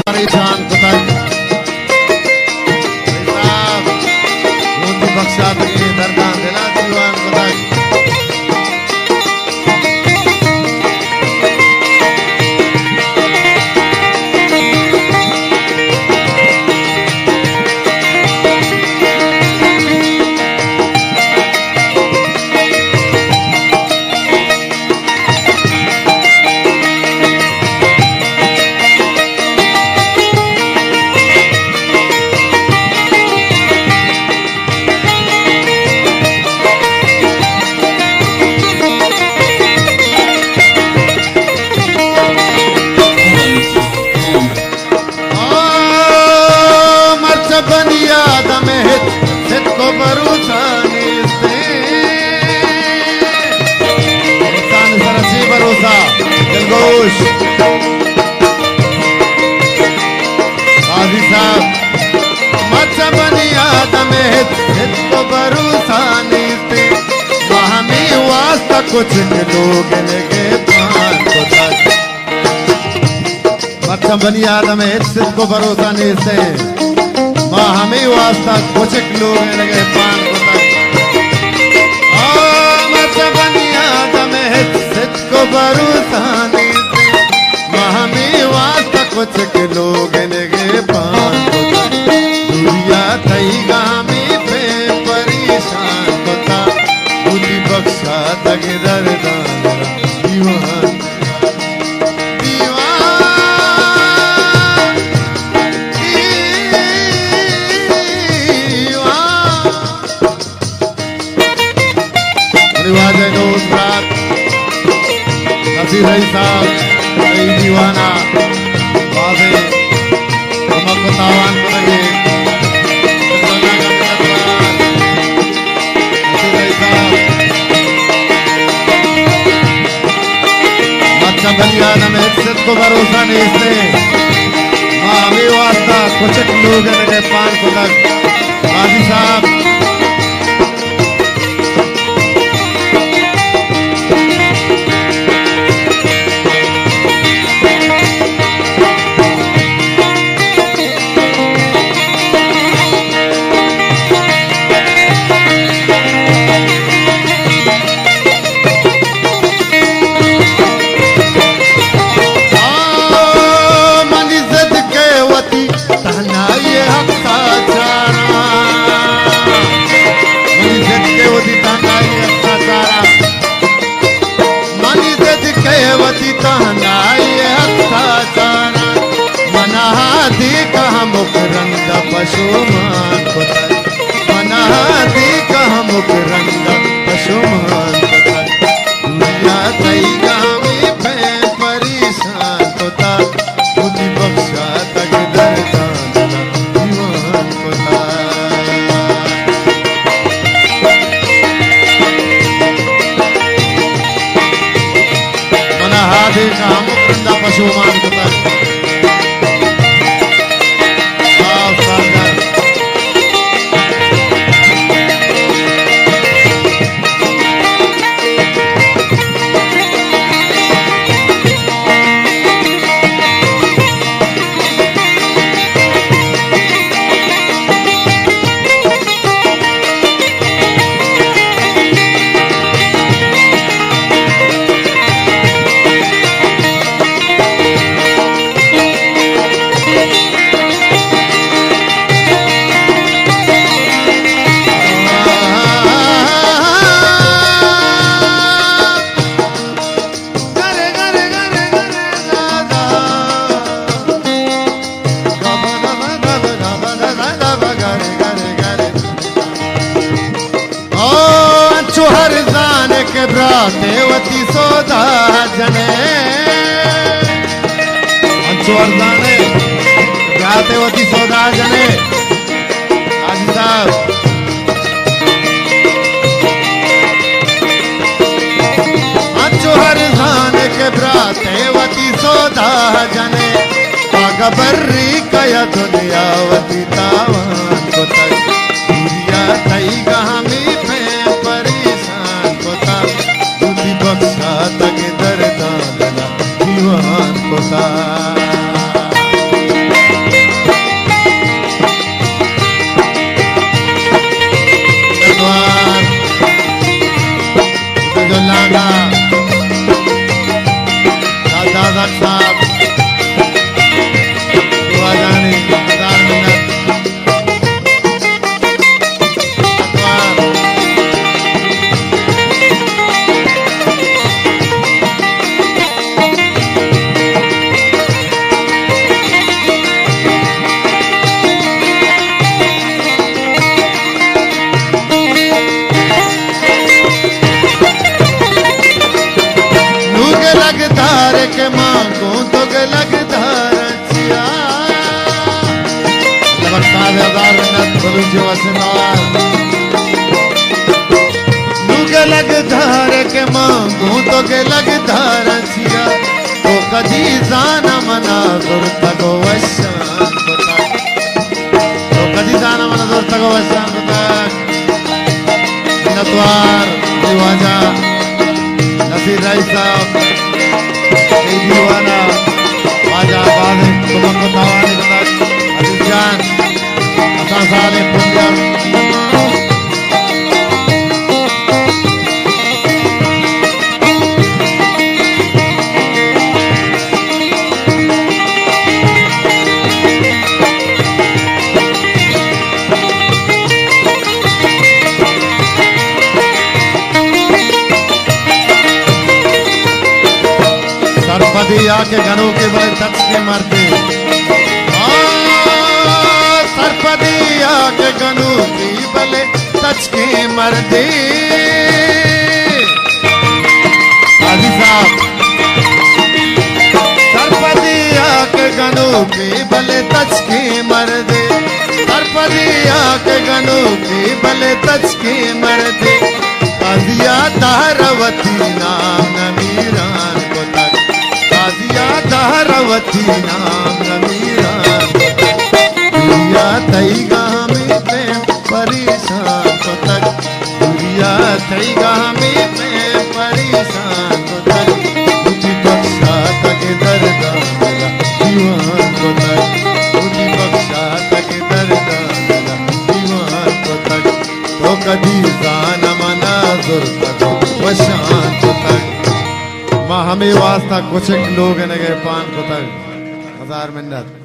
परेशान कुतक बख्शा तक दर्दान दिला दीवान कुतक दिलगोश काजी साहब मत बनी आदम को भरोसा नहीं हमें वास्ता कुछ लोग लगे पान को तक मत बनी आदम को भरोसा नहीं हमें वास्ता कुछ लोग लगे पान को तक मत बनी आदम को भरोसा नहीं हमें वास्ता कुछ के लोग लगे पान दुनिया थई गामी पे परेशान होता बुद्धि बख्शा तक दर्दान दीवान रिवाज दोस्त रात नसीर साहब दीवाना बाबे हमको तावान करेंगे अच्छा बनिया न में इज्जत को भरोसा नहीं इसने हमें वास्ता कुछ लोग लगे पान को तक काजी साहब मुकरंदा पशुमान को तक मना देखा मुकरंदा पशुमान को तक दुनिया तई गामी पे परेशान को तक बुद्धि बख्शा तक दर्दान दीवान को तक मना देखा मुकरंदा पशुमान को तक देवती सोदा जने अंचुअर्दाने देवती सोदा जने काजी साहब अंचुहर धान के देवती सोदा जने पागबर्री कया दुनियावती तावान को तक दुनिया तई गामी पे परेशान को तक बख्शा तक दर्दान दीवान को सा हजार मिनट बलूची वसनवार लुगे लग धार के मांगू तो के लग धार छिया तो कदी जाना मना दुर तगो वशान तो कदी जाना मना दुर तगो वशान नतवार दीवाजा नसीर राय साहब दीवाना बाजा बादे तुमको तावाने बता अजीज जान असा साले पुण्य सरपदिया के घरों के बड़े तच के मरते सरपदिया के घरों की बले तच के मरते हाजी साहब सरपदिया के घरों की बले तच के मरते सरपदिया के घरों की बले तच के मरते काजिया धारवती नाम नमीरान को तक काजिया धारवती नाम नमीरान दुनिया तईगा में प्रेम परेशान को तक दुनिया तईगा में प्रेम परेशान को तक मुझी बख्शा तक दरदा मेरा दीवान को तक मुझी बख्शा तक दरदा मेरा दीवान को तक तो कदी जान मना जुर तक वशान को तक माँ हमें वास्ता कुछ लोग ने गए पान को तक हजार मिन्नत